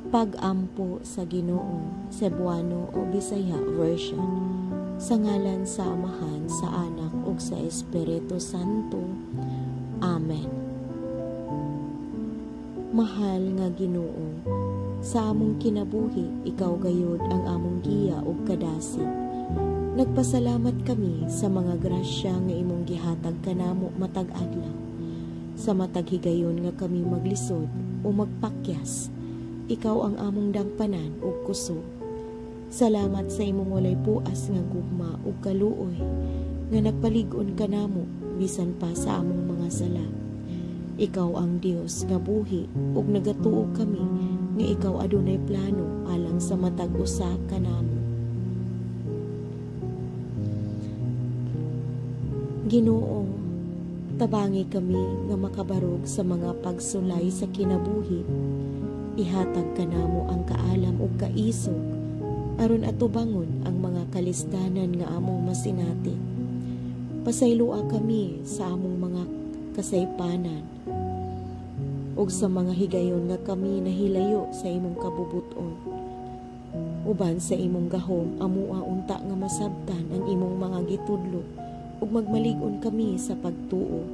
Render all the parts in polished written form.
Pag-ampo sa Ginoo, Cebuano o Bisaya version. Sa ngalan sa Amahan, sa Anak ug sa Espiritu Santo. Amen. Mahal nga Ginoo, sa among kinabuhi, ikaw gayud ang among giya ug kadasig. Nagpasalamat kami sa mga grasya nga imong gihatag kanamo matag adlaw. Sa matag higayon nga kami maglisod o magpakyas, ikaw ang among dangpanan ug kusog. Salamat sa imong walay puas nga gugma ug kaluoy nga nagpalig-on kanamo bisan pa sa among mga sala. Ikaw ang Dios nga buhi ug nagatuo kami nga ikaw adunay plano alang sa matag usa kanamo. Ginoo, tabangi kami nga makabarog sa mga pagsulay sa kinabuhi. Ihatag kanamo ang kaalam ug kaisog aron atubangon ang mga kalisdanan nga among masinati. Pasaylua kami sa among mga kasaypanan ug sa mga higayon nga kami nahilayo sa imong kabubuton. Uban sa imong gahom amua unta nga masabtan ang imong mga gitudlo ug magmalig-on kami sa pagtuo.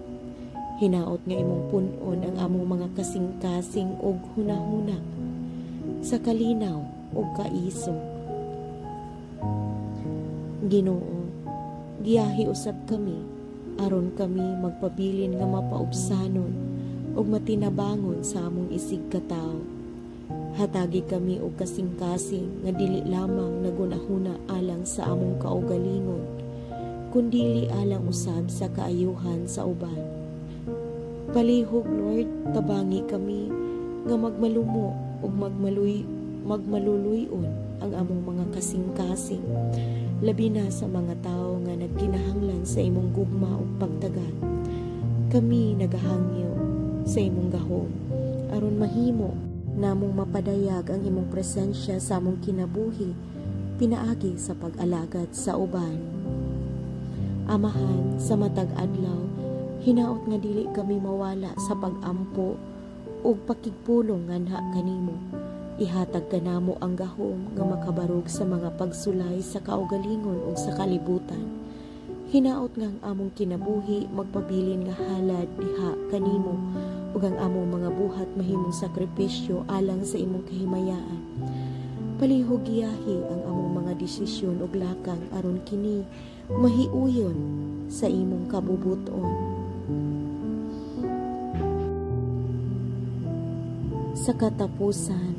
Hinaot nga imong pun-on ang among mga kasing-kasing ug hunahuna sa kalinaw ug kaisog. Ginoo, giyahi usab kami aron kami magpabilin nga mapaubsanon ug matinabangon sa among isig katawo. Hatagi kami og kasing-kasing nga dili lamang nagunahuna alang sa among kaugalingon, kundili alang usab sa kaayuhan sa uban. Palihog, Lord, tabangi kami nga magmalumo ug magmaluluyon ang among mga kasing-kasing, labi na sa mga tao nga nagkinahanglan sa imong gugma ug pagtagan. Kami nagahangyo sa imong gahom aron mahimo namong mapadayag ang imong presensya sa among kinabuhi pinaagi sa pag-alagad sa uban. Amahan, sa matag adlaw, hinaot nga dili kami mawala sa pag-ampo ug pakigpulong nganha kanimo. Ihatag kanamo ang gahom nga makabarog sa mga pagsulay sa kaugalingon ug sa kalibutan. Hinaot nga ang among kinabuhi magpabilin nga halad diha kanimo ug ang among mga buhat mahimong sakripisyo alang sa imong kahimayaan. Palihog giyahi ang among mga desisyon ug lakang aron kini mahiuyon sa imong kabubuton. Sa katapusan,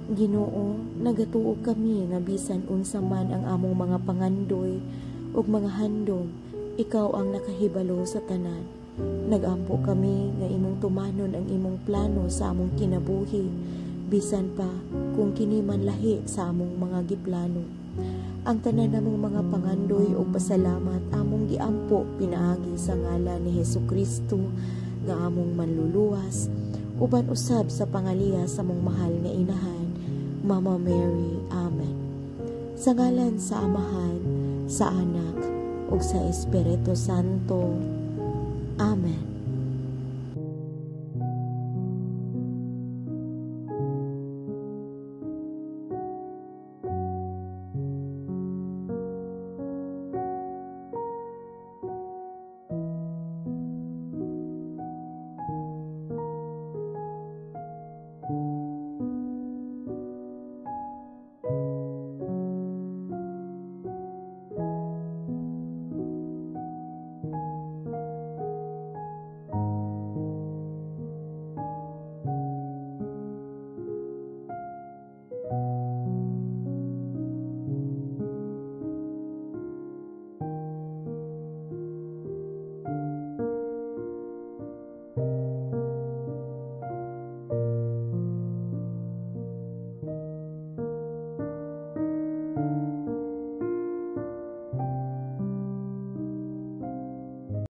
Ginoo, nagatuo kami nga bisan unsa man ang among mga pangandoy ug mga handom, ikaw ang nakahibalo sa tanan. Nagampo kami nga imong tumanon ang imong plano sa among kinabuhi, bisan pa kung kini man lahi sa among mga giplano. Ang tanan namong mga pangandoy ug pasalamat among giampo pinaagi sa ngalan ni Hesukristo nga among manluluwas, uban usab sa pangaliya sa among mahal nga inahan, Mama Mary. Amen. Sa ngalan sa Amahan, sa Anak, ug sa Espiritu Santo. Amen.